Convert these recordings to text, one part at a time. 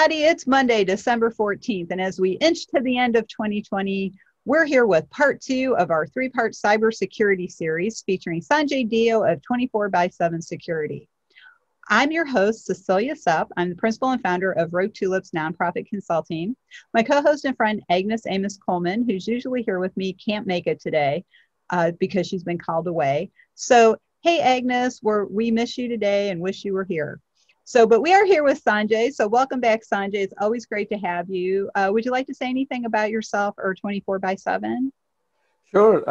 everybody. It's Monday, December 14th. And as we inch to the end of 2020, we're here with part 2 of our 3-part cybersecurity series featuring Sanjay Deo of 24/7 Security. I'm your host, Cecilia. I'm the principal and founder of Rogue Tulips Nonprofit Consulting. My co-host and friend, Agnes Amos Coleman, who's usually here with me, can't make it today because she's been called away. So, hey, Agnes, we miss you today and wish you were here. But we are here with Sanjay. So welcome back, Sanjay. It's always great to have you. Would you like to say anything about yourself or 24/7? Sure.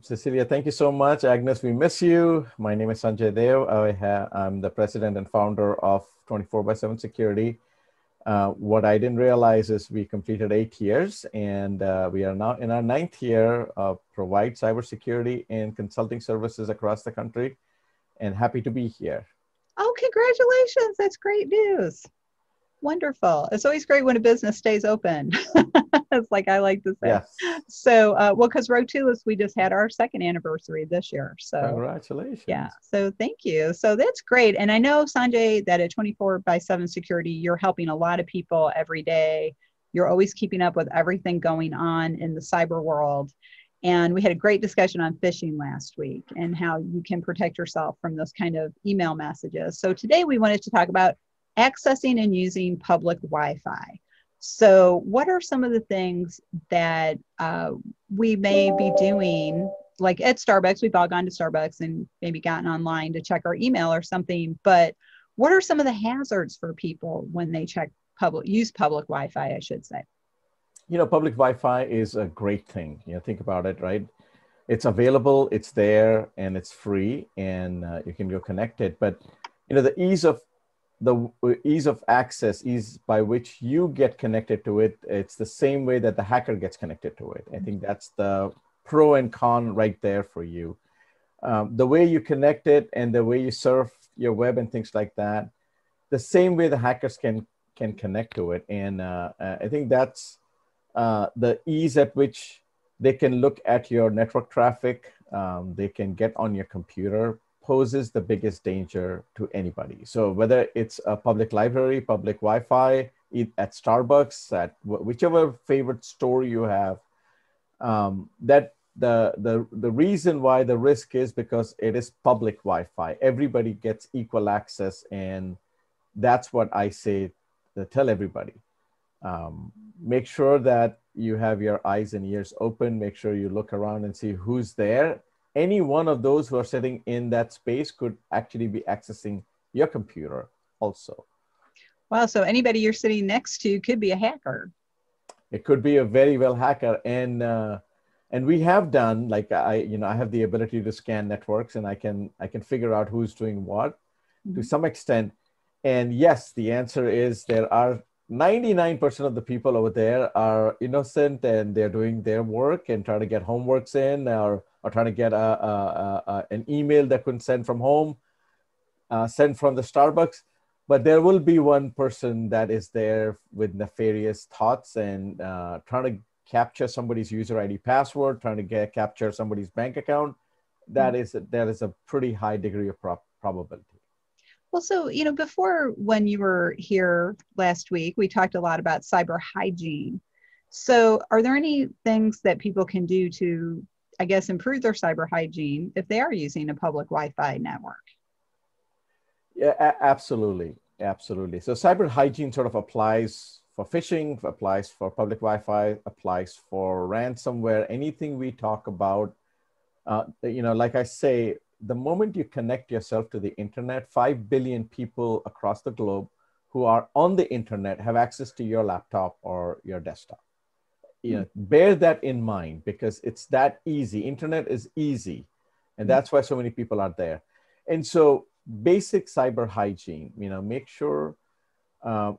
Cecilia, thank you so much. Agnes, we miss you. My name is Sanjay Deo. I'm the president and founder of 24/7 Security. What I didn't realize is we completed 8 years and we are now in our 9th year of provide cybersecurity and consulting services across the country, and happy to be here. Oh, congratulations. That's great news. Wonderful. It's always great when a business stays open. It's like I like to say. Yes. So, because Rogue Tulips, we just had our 2nd anniversary this year. So congratulations. Yeah. So thank you. So that's great. And I know, Sanjay, that at 24/7 Security, you're helping a lot of people every day. You're always keeping up with everything going on in the cyber world. And we had a great discussion on phishing last week and how you can protect yourself from those kind of email messages. So today we wanted to talk about accessing and using public Wi-Fi. So what are some of the things that we may be doing? Like at Starbucks, we've all gone to Starbucks and maybe gotten online to check our email or something. But what are some of the hazards for people when they use public Wi-Fi, I should say? You know, public Wi-Fi is a great thing. Think about it, right? It's available, it's there, and it's free, and you can go connect it. But the ease of access, ease by which you get connected to it, it's the same way that the hacker gets connected to it. I think that's the pro and con right there for you. The way you connect it and the way you surf your web and things like that, the same way the hackers can connect to it. And I think that's the ease at which they can look at your network traffic, they can get on your computer, poses the biggest danger to anybody. So whether it's a public library, public Wi-Fi, at Starbucks, at whichever favorite store you have, that the reason why the risk is because it is public Wi-Fi. Everybody gets equal access, and that's what I say to tell everybody. Make sure that you have your eyes and ears open. Make sure you look around and see who's there. Any one of those who are sitting in that space could actually be accessing your computer also. Wow, so anybody you're sitting next to could be a hacker. It could be a very well hacker. And we have done, like I have the ability to scan networks, and I can figure out who's doing what to some extent. And yes, the answer is there are 99% of the people over there are innocent, and they're doing their work and trying to get homeworks in, or trying to get an email that couldn't send from home, send from the Starbucks. But there will be one person that is there with nefarious thoughts and trying to capture somebody's user ID password, trying to capture somebody's bank account. That is a pretty high degree of probability. Well, so, before when you were here last week, we talked a lot about cyber hygiene. So are there any things that people can do to, I guess, improve their cyber hygiene if they are using a public Wi-Fi network? Yeah, absolutely. Absolutely. So cyber hygiene sort of applies for phishing, applies for public Wi-Fi, applies for ransomware, anything we talk about. Like I say, the moment you connect yourself to the internet, 5 billion people across the globe who are on the internet have access to your laptop or your desktop. Bear that in mind, because it's that easy. Internet is easy, and that's why so many people are there. And so basic cyber hygiene, make sure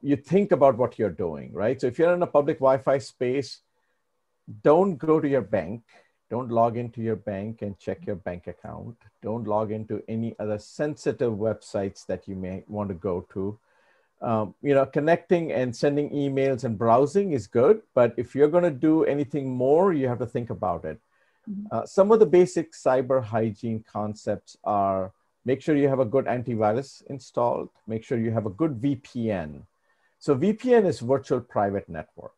you think about what you're doing, right? So if you're in a public Wi-Fi space, don't go to your bank. Don't log into your bank and check your bank account. Don't log into any other sensitive websites that you may want to go to. Connecting and sending emails and browsing is good, but if you're going to do anything more, you have to think about it. Some of the basic cyber hygiene concepts are: make sure you have a good antivirus installed. Make sure you have a good VPN. So VPN is virtual private network.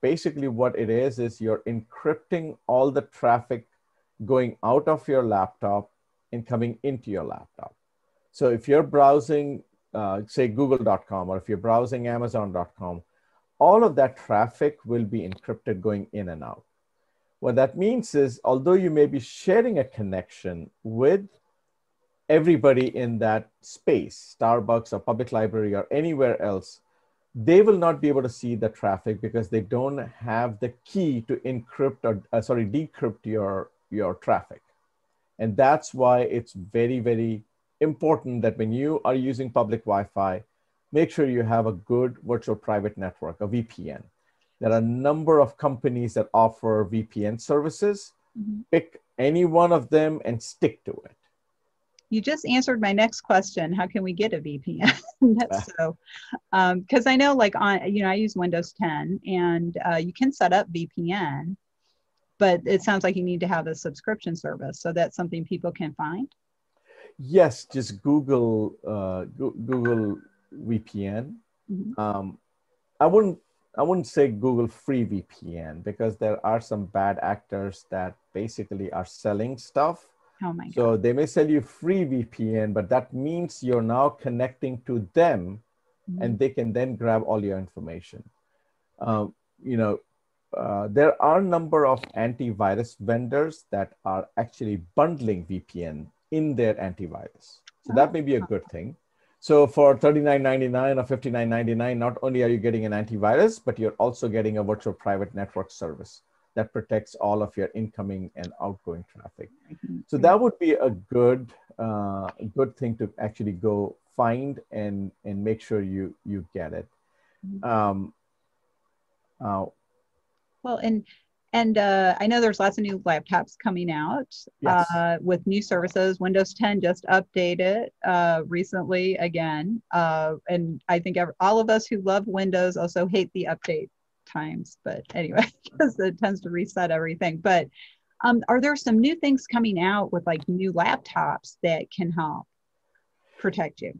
Basically what it is you're encrypting all the traffic going out of your laptop and coming into your laptop. So if you're browsing, say google.com, or if you're browsing amazon.com, all of that traffic will be encrypted going in and out. What that means is, although you may be sharing a connection with everybody in that space, Starbucks or public library or anywhere else, they will not be able to see the traffic because they don't have the key to encrypt or decrypt your traffic. And that's why it's very, very important that when you are using public Wi-Fi, make sure you have a good virtual private network, a VPN. There are a number of companies that offer VPN services. Mm-hmm. Pick any one of them and stick to it. You just answered my next question. How can we get a VPN? That's so, because I know like on, I use Windows 10 and you can set up VPN, but it sounds like you need to have a subscription service. So that's something people can find? Yes, just Google VPN. Mm-hmm. I wouldn't say Google free VPN because there are some bad actors that basically are selling stuff. Oh my God. So they may sell you free VPN, but that means you're now connecting to them, mm-hmm. and they can then grab all your information. There are a number of antivirus vendors that are actually bundling VPN in their antivirus. So that may be a good thing. So for $39.99 or $59.99, not only are you getting an antivirus, but you're also getting a virtual private network service that protects all of your incoming and outgoing traffic. So that would be a good thing to actually go find and make sure you get it. Well, and I know there's lots of new laptops coming out. Yes. With new services. Windows 10 just updated recently again. And I think all of us who love Windows also hate the update times. But anyway, because it tends to reset everything. But are there some new things coming out with like new laptops that can help protect you?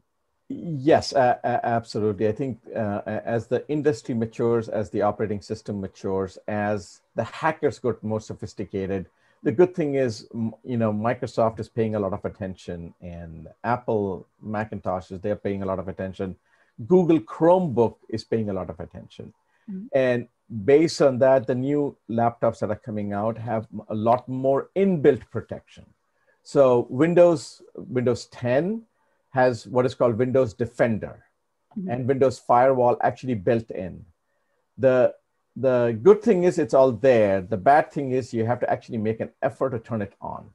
Yes, absolutely. I think as the industry matures, as the operating system matures, as the hackers got more sophisticated, the good thing is, Microsoft is paying a lot of attention, and Apple Macintoshes, they're paying a lot of attention. Google Chromebook is paying a lot of attention. Mm-hmm. And based on that, the new laptops that are coming out have a lot more inbuilt protection. So Windows 10 has what is called Windows Defender, mm-hmm. and Windows Firewall actually built in. The good thing is it's all there. The bad thing is you have to actually make an effort to turn it on.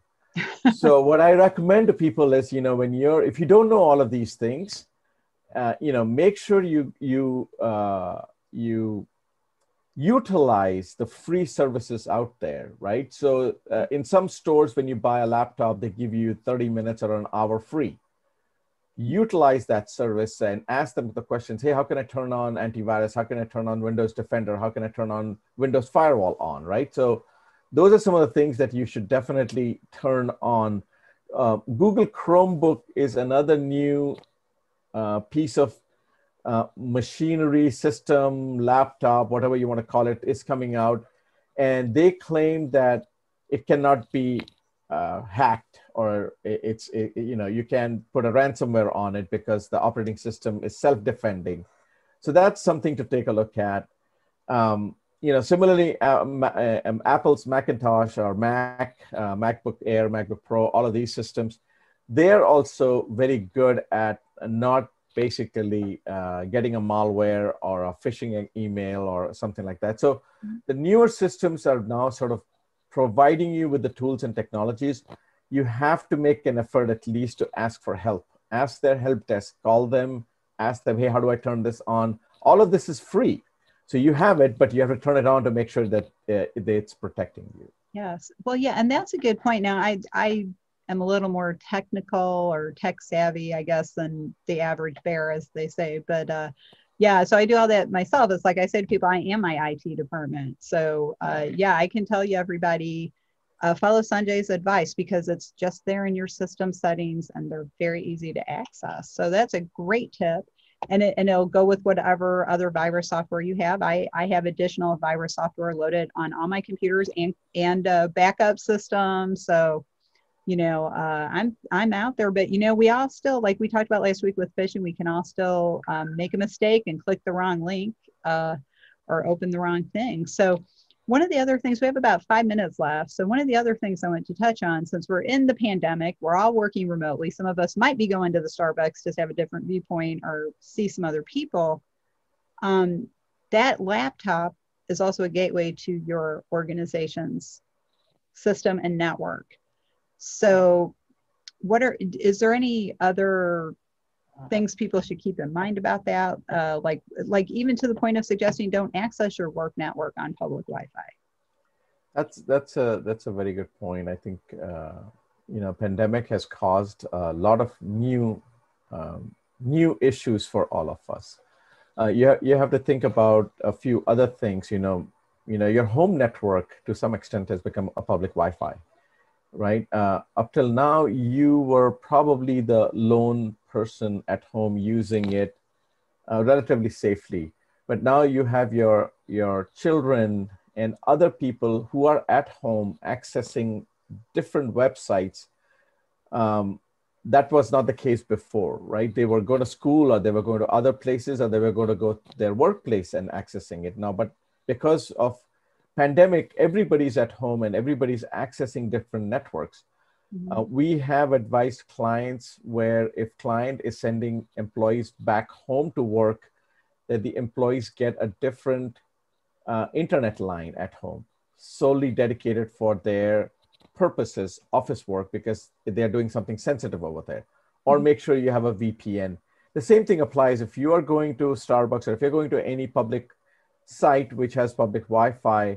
So what I recommend to people is, if you don't know all of these things, make sure you utilize the free services out there, right? So in some stores, when you buy a laptop, they give you 30 minutes or an hour free. Utilize that service and ask them the questions. Hey, how can I turn on antivirus? How can I turn on Windows Defender? How can I turn on Windows Firewall on, right? So those are some of the things that you should definitely turn on. Google Chromebook is another new piece of machinery, system, laptop, whatever you want to call it, is coming out. And they claim that it cannot be hacked, or you can put a ransomware on it because the operating system is self-defending. So that's something to take a look at. Similarly, Apple's Macintosh or Mac, MacBook Air, MacBook Pro, all of these systems, they're also very good at not basically getting a malware or a phishing email or something like that. So the newer systems are now sort of providing you with the tools and technologies. You have to make an effort at least to ask for help. Ask their help desk, call them, ask them, hey, how do I turn this on? All of this is free. So you have it, but you have to turn it on to make sure that it's protecting you. Yes. Well, yeah, and that's a good point. Now, I am a little more technical or tech savvy, I guess, than the average bear, as they say. But yeah, so I do all that myself. It's like I say to people, I am my IT department. So yeah, I can tell you, everybody, follow Sanjay's advice because it's just there in your system settings and they're very easy to access. So that's a great tip. and it'll go with whatever other virus software you have. I have additional virus software loaded on all my computers and backup systems. So, I'm out there, but we all still, like we talked about last week with phishing, we can all still make a mistake and click the wrong link or open the wrong thing. So one of the other things, we have about 5 minutes left. So one of the other things I want to touch on, since we're in the pandemic, we're all working remotely. Some of us might be going to the Starbucks just to have a different viewpoint or see some other people. That laptop is also a gateway to your organization's system and network. So is there any other things people should keep in mind about that? Like even to the point of suggesting don't access your work network on public Wi-Fi. That's a very good point. I think pandemic has caused a lot of new issues for all of us. You have to think about a few other things. Your home network to some extent has become a public Wi-Fi, right? Up till now, you were probably the lone person at home using it relatively safely. But now you have your children and other people who are at home accessing different websites. That was not the case before, right? They were going to school, or they were going to other places, or they were going to go to their workplace and accessing it now. But because of pandemic, everybody's at home and everybody's accessing different networks. Mm-hmm. We have advised clients where if client is sending employees back home to work, that the employees get a different internet line at home, solely dedicated for their purposes, office work, because they're doing something sensitive over there. Or mm-hmm. make sure you have a VPN. The same thing applies if you are going to Starbucks, or if you're going to any public site which has public Wi-Fi.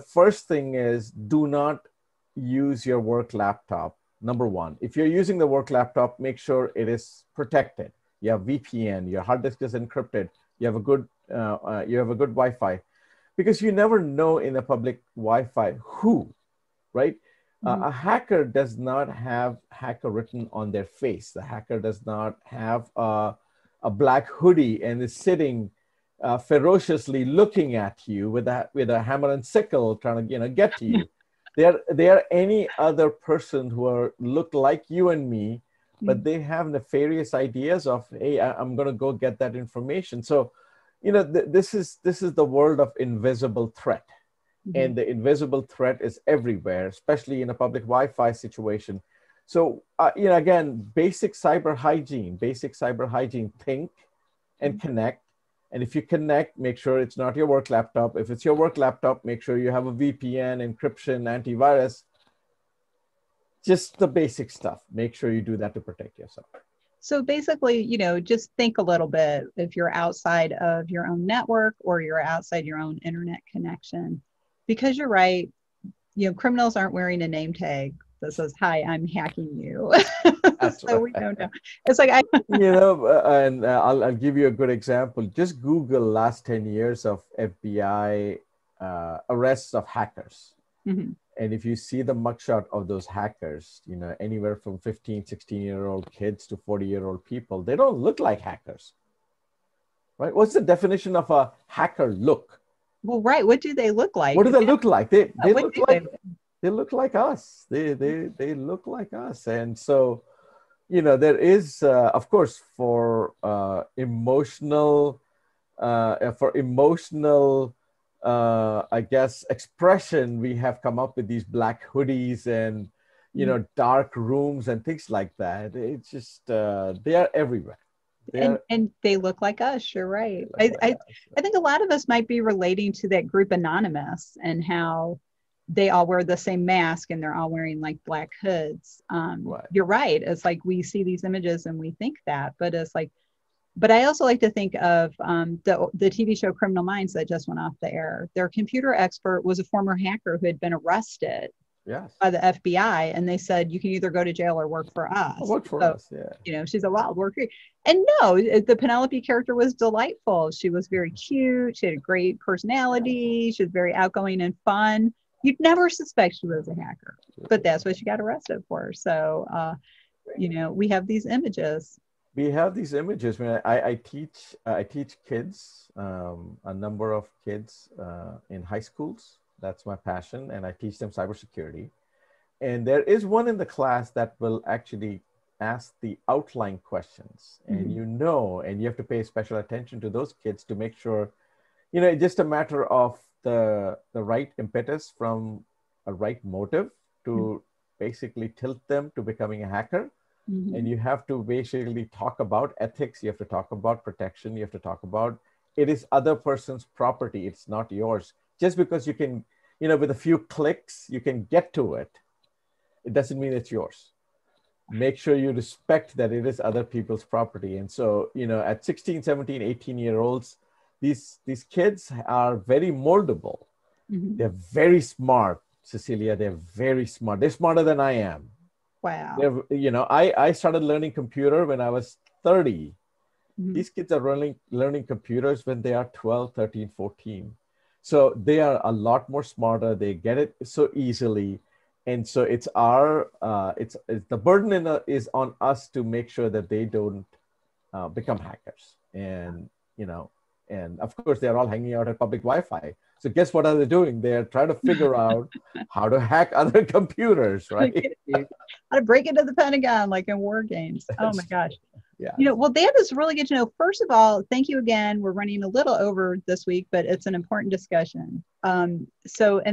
First thing is, do not use your work laptop. Number one, if you're using the work laptop, make sure it is protected. You have VPN, your hard disk is encrypted, you have a good Wi-Fi, because you never know in a public Wi-Fi who, right? Mm-hmm. A hacker does not have hacker written on their face. The hacker does not have a black hoodie and is sitting ferociously looking at you with a hammer and sickle trying to get to you. They are any other person who look like you and me, but they have nefarious ideas of, hey, I'm going to go get that information. So, this is the world of invisible threat. Mm-hmm. And the invisible threat is everywhere, especially in a public Wi-Fi situation. So, again, basic cyber hygiene, think and connect. And if you connect, make sure it's not your work laptop. If it's your work laptop, make sure you have a VPN, encryption, antivirus, just the basic stuff. Make sure you do that to protect yourself. So basically, just think a little bit if you're outside of your own network or you're outside your own internet connection, because you're right, criminals aren't wearing a name tag that says, "Hi, I'm hacking you." So we don't know. It's like and I'll give you a good example. Just Google last 10 years of FBI arrests of hackers. Mm-hmm. And if you see the mugshot of those hackers, anywhere from 15, 16-year-old kids to 40-year-old people, they don't look like hackers, right? What's the definition of a hacker look? Well, right. What do they look like? What do they look like? They look like us. They look like us. And so, there is, of course, for emotional, I guess, expression, we have come up with these black hoodies and, dark rooms and things like that. It's just, they are everywhere. And they look like us. You're right. I think a lot of us might be relating to that group Anonymous and how they all wear the same mask and they're all wearing like black hoods. Right. You're right. It's like we see these images and we think that, but it's like, but I also like to think of the TV show Criminal Minds that just went off the air. Their computer expert was a former hacker who had been arrested by the FBI, and they said, you can either go to jail or work for us. Work for us, yeah. She's a wild worker. And no, the Penelope character was delightful. She was very cute. She had a great personality. She was very outgoing and fun. You'd never suspect she was a hacker, but that's what she got arrested for. So, we have these images. We have these images. I teach kids, a number of kids in high schools. That's my passion, and I teach them cybersecurity. And there is one in the class that will actually ask the outline questions, and Mhm. and you have to pay special attention to those kids to make sure, it's just a matter of the right impetus from a right motive to basically tilt them to becoming a hacker. And Mhm. you have to basically talk about ethics, you have to talk about protection, you have to talk about it is other person's property, it's not yours. Just because you can, with a few clicks you can get to it, it doesn't mean it's yours. Make sure you respect that it is other people's property. And so, at 16, 17, 18-year olds, these kids are very moldable. Mhm. They're very smart, Cecilia. They're very smart. They're smarter than I am. Wow. I started learning computer when I was 30. Mhm. These kids are learning computers when they are 12, 13, 14. So they are a lot more smarter. They get it so easily. And so it's the burden is on us to make sure that they don't become hackers. And of course, they're all hanging out at public Wi-Fi. So guess what are they doing? They're trying to figure out how to hack other computers, right? Get you. How to break into the Pentagon like in war games. Oh my That's gosh. true. Yeah. Well, that is really good to know. First of all, thank you again. We're running a little over this week, but it's an important discussion. And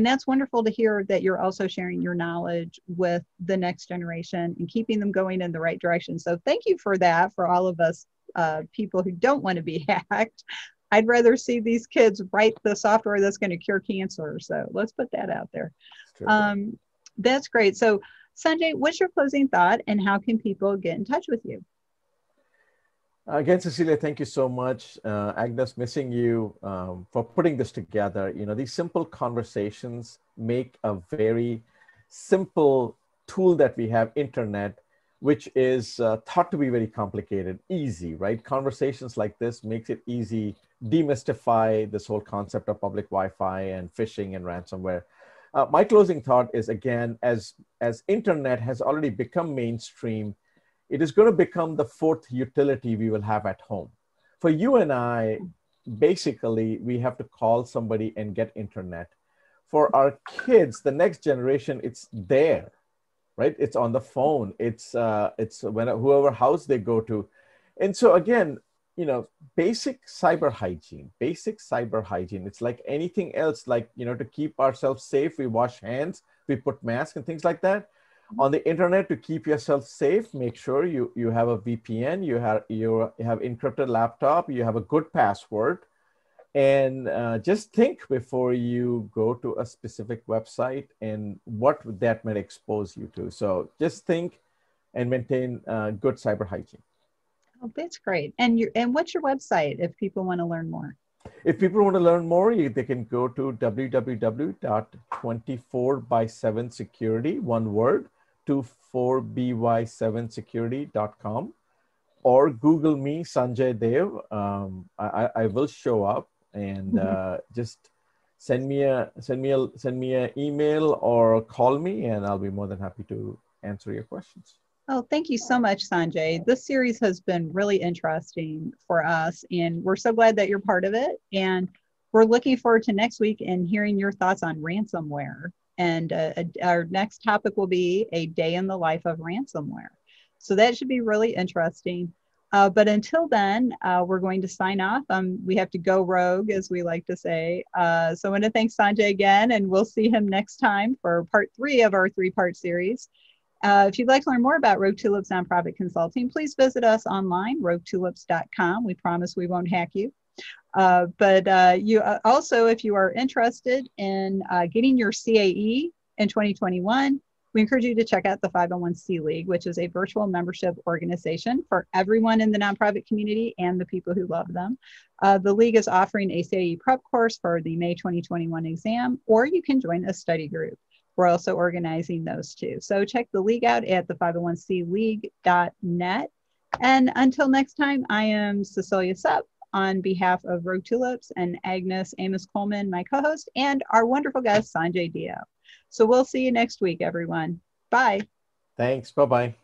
that's wonderful to hear that you're also sharing your knowledge with the next generation and keeping them going in the right direction. So thank you for that for all of us people who don't want to be hacked. I'd rather see these kids write the software that's going to cure cancer. So let's put that out there. It's true. Um, that's great. So, Sanjay, what's your closing thought and how can people get in touch with you? Again, Cecilia, thank you so much. Agnes, missing you for putting this together. These simple conversations make a very simple tool that we have, internet, which is thought to be very complicated, easy, right? Conversations like this makes it easy, demystify this whole concept of public Wi-Fi and phishing and ransomware. My closing thought is, again, as internet has already become mainstream, it is going to become the fourth utility we will have at home. For you and I, basically, we have to call somebody and get internet. For our kids, the next generation, it's there, right? It's on the phone. It's when whoever house they go to. And so again, basic cyber hygiene, basic cyber hygiene. It's like anything else, like, to keep ourselves safe, we wash hands, we put masks and things like that. On the internet, to keep yourself safe, make sure you have a VPN, you have encrypted laptop, you have a good password, and just think before you go to a specific website and what that might expose you to. So just think and maintain good cyber hygiene. Oh, that's great. And what's your website if people want to learn more? If people want to learn more, they can go to www.24by7security, one word, 24by7security.com, or Google me, Sanjay Deo. I will show up, and just send me an email or call me, and I'll be more than happy to answer your questions. Oh, thank you so much, Sanjay. This series has been really interesting for us, and we're so glad that you're part of it. And we're looking forward to next week and hearing your thoughts on ransomware. And our next topic will be a day in the life of ransomware. So that should be really interesting. But until then, we're going to sign off. We have to go rogue, as we like to say. So I want to thank Sanjay again, and we'll see him next time for part 3 of our 3-part series. If you'd like to learn more about Rogue Tulips Nonprofit Consulting, please visit us online, roguetulips.com. We promise we won't hack you. But you also, if you are interested in getting your CAE in 2021, we encourage you to check out the 501c League, which is a virtual membership organization for everyone in the nonprofit community and the people who love them. The League is offering a CAE prep course for the May 2021 exam, or you can join a study group. We're also organizing those too. So check the League out at the 501cleague.net. And until next time, I am Cecilia Supp on behalf of Rogue Tulips, and Agnes Amos Coleman, my co-host, and our wonderful guest, Sanjay Deo. So we'll see you next week, everyone. Bye. Thanks. Bye-bye.